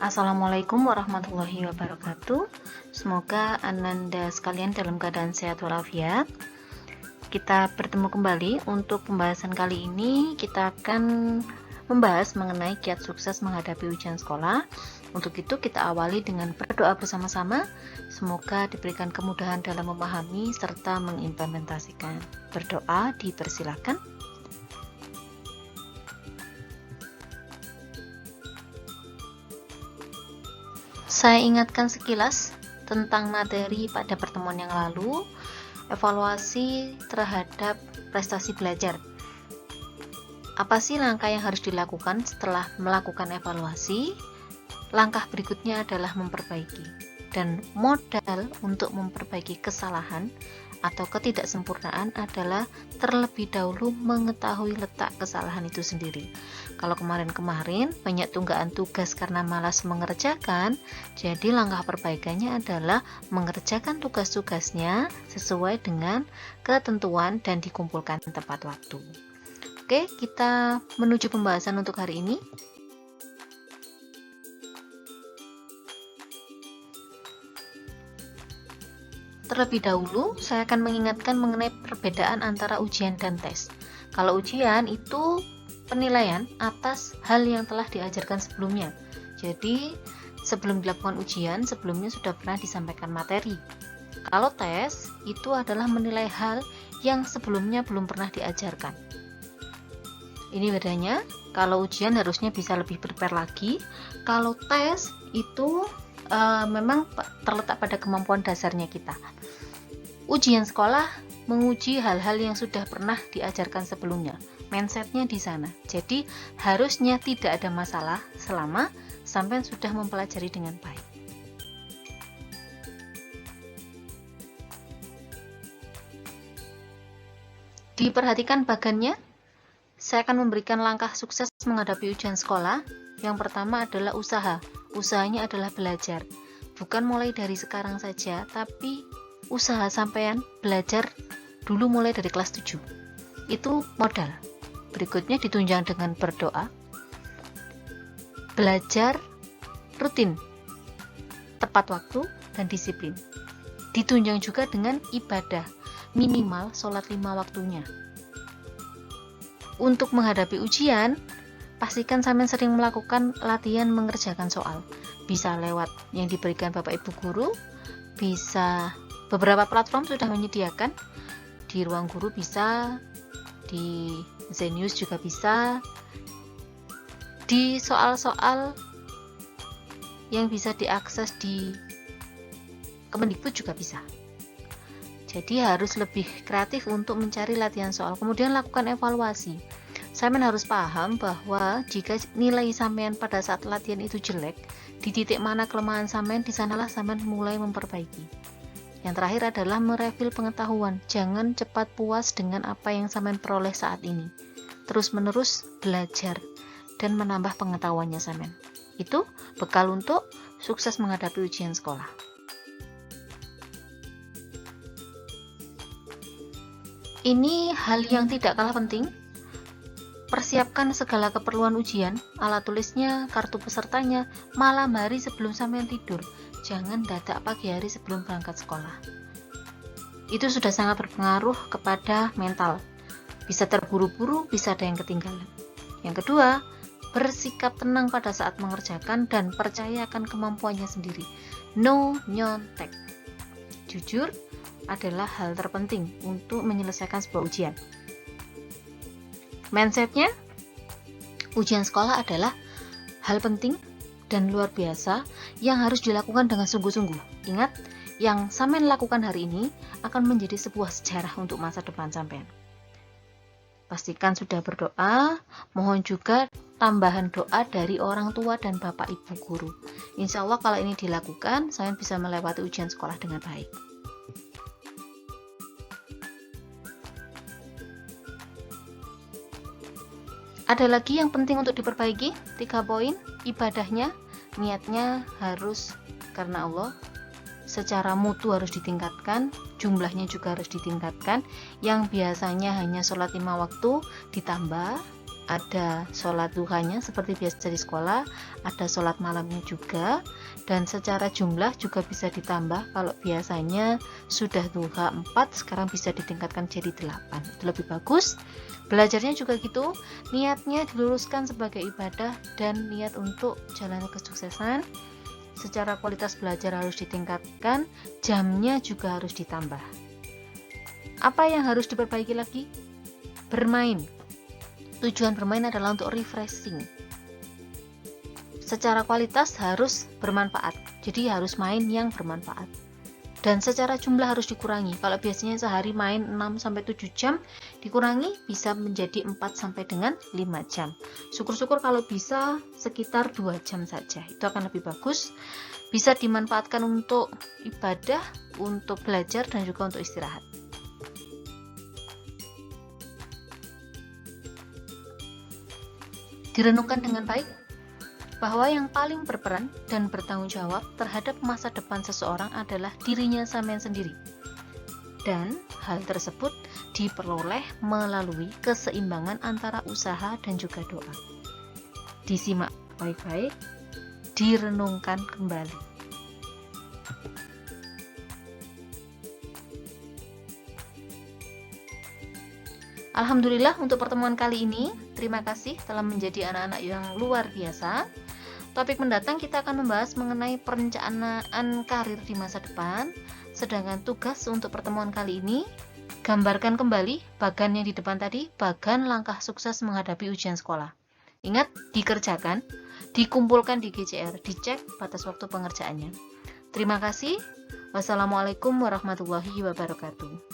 Assalamualaikum warahmatullahi wabarakatuh. Semoga Ananda sekalian dalam keadaan sehat walafiat. Kita bertemu kembali. Untuk pembahasan kali ini kita akan membahas mengenai kiat sukses menghadapi ujian sekolah. Untuk itu kita awali dengan berdoa bersama-sama. Semoga diberikan kemudahan dalam memahami serta mengimplementasikan. Berdoa dipersilakan. Saya ingatkan sekilas tentang materi pada pertemuan yang lalu, evaluasi terhadap prestasi belajar. Apa sih langkah yang harus dilakukan setelah melakukan evaluasi? Langkah berikutnya adalah memperbaiki. Dan modal untuk memperbaiki kesalahan atau ketidaksempurnaan adalah terlebih dahulu mengetahui letak kesalahan itu sendiri. Kalau kemarin-kemarin banyak tunggakan tugas karena malas mengerjakan, jadi langkah perbaikannya adalah mengerjakan tugas-tugasnya sesuai dengan ketentuan dan dikumpulkan tepat waktu. Oke, kita menuju pembahasan untuk hari ini. Terlebih dahulu, saya akan mengingatkan mengenai perbedaan antara ujian dan tes. Kalau ujian itu penilaian atas hal yang telah diajarkan sebelumnya. Jadi, sebelum dilakukan ujian, sebelumnya sudah pernah disampaikan materi. Kalau tes, itu adalah menilai hal yang sebelumnya belum pernah diajarkan. Ini bedanya. Kalau ujian harusnya bisa lebih prepare lagi. Kalau tes, itu memang terletak pada kemampuan dasarnya kita. Ujian sekolah menguji hal-hal yang sudah pernah diajarkan sebelumnya. Mindsetnya di sana. Jadi harusnya tidak ada masalah selama sampai sudah mempelajari dengan baik. Diperhatikan bagannya. Saya akan memberikan langkah sukses menghadapi ujian sekolah. Yang pertama adalah usaha. Usahanya adalah belajar. Bukan mulai dari sekarang saja, tapi usaha sampean belajar dulu mulai dari kelas 7. Itu modal. Berikutnya ditunjang dengan berdoa. Belajar rutin, tepat waktu, dan disiplin. Ditunjang juga dengan ibadah, minimal sholat 5 waktunya. Untuk menghadapi ujian, pastikan sampean sering melakukan latihan mengerjakan soal. Bisa lewat yang diberikan Bapak Ibu Guru, bisa beberapa platform sudah menyediakan. Di Ruang Guru bisa, di Zenius juga bisa, di soal-soal yang bisa diakses di Kemendikbud juga bisa. Jadi harus lebih kreatif untuk mencari latihan soal. Kemudian lakukan evaluasi. Sampean harus paham bahwa jika nilai sampean pada saat latihan itu jelek, di titik mana kelemahan sampean, di sanalah sampean mulai memperbaiki. Yang terakhir adalah mereview pengetahuan. Jangan cepat puas dengan apa yang sampean peroleh saat ini. Terus-menerus belajar dan menambah pengetahuannya sampean. Itu bekal untuk sukses menghadapi ujian sekolah. Ini hal yang tidak kalah penting. Persiapkan segala keperluan ujian, alat tulisnya, kartu pesertanya, malam hari sebelum sampean tidur. Jangan dadak pagi hari sebelum berangkat sekolah. Itu sudah sangat berpengaruh kepada mental. Bisa terburu-buru, bisa ada yang ketinggalan. Yang kedua, bersikap tenang pada saat mengerjakan dan percaya akan kemampuannya sendiri. No nyontek. Jujur adalah hal terpenting untuk menyelesaikan sebuah ujian. Mindsetnya, ujian sekolah adalah hal penting dan luar biasa yang harus dilakukan dengan sungguh-sungguh. Ingat, yang sampean lakukan hari ini akan menjadi sebuah sejarah untuk masa depan sampean. Pastikan sudah berdoa, mohon juga tambahan doa dari orang tua dan Bapak Ibu Guru. Insya Allah kalau ini dilakukan, sampean bisa melewati ujian sekolah dengan baik. Ada lagi yang penting untuk diperbaiki, 3 poin. Ibadahnya, niatnya harus karena Allah. Secara mutu harus ditingkatkan, jumlahnya juga harus ditingkatkan. Yang biasanya hanya sholat 5 waktu ditambah, ada sholat duhanya seperti biasa di sekolah, ada sholat malamnya juga, dan secara jumlah juga bisa ditambah. Kalau biasanya sudah duha 4, sekarang bisa ditingkatkan jadi 8, itu lebih bagus. Belajarnya juga gitu, niatnya diluruskan sebagai ibadah dan niat untuk jalan kesuksesan. Secara kualitas belajar harus ditingkatkan, jamnya juga harus ditambah. Apa yang harus diperbaiki lagi? Bermain. Tujuan bermain adalah untuk refreshing. Secara kualitas harus bermanfaat, jadi harus main yang bermanfaat. Dan secara jumlah harus dikurangi. Kalau biasanya sehari main 6-7 jam, dikurangi bisa menjadi 4 sampai dengan 5 jam. Syukur-syukur kalau bisa sekitar 2 jam saja. Itu akan lebih bagus. Bisa dimanfaatkan untuk ibadah, untuk belajar, dan juga untuk istirahat. Direnungkan dengan baik bahwa yang paling berperan dan bertanggung jawab terhadap masa depan seseorang adalah dirinya sampean sendiri. Dan hal tersebut diperoleh melalui keseimbangan antara usaha dan juga doa. Disimak baik-baik, direnungkan kembali. Alhamdulillah untuk pertemuan kali ini, terima kasih telah menjadi anak-anak yang luar biasa. Topik mendatang kita akan membahas mengenai perencanaan karir di masa depan. Sedangkan tugas untuk pertemuan kali ini, gambarkan kembali bagan yang di depan tadi, bagan langkah sukses menghadapi ujian sekolah. Ingat, dikerjakan, dikumpulkan di GCR, dicek batas waktu pengerjaannya. Terima kasih. Wassalamualaikum warahmatullahi wabarakatuh.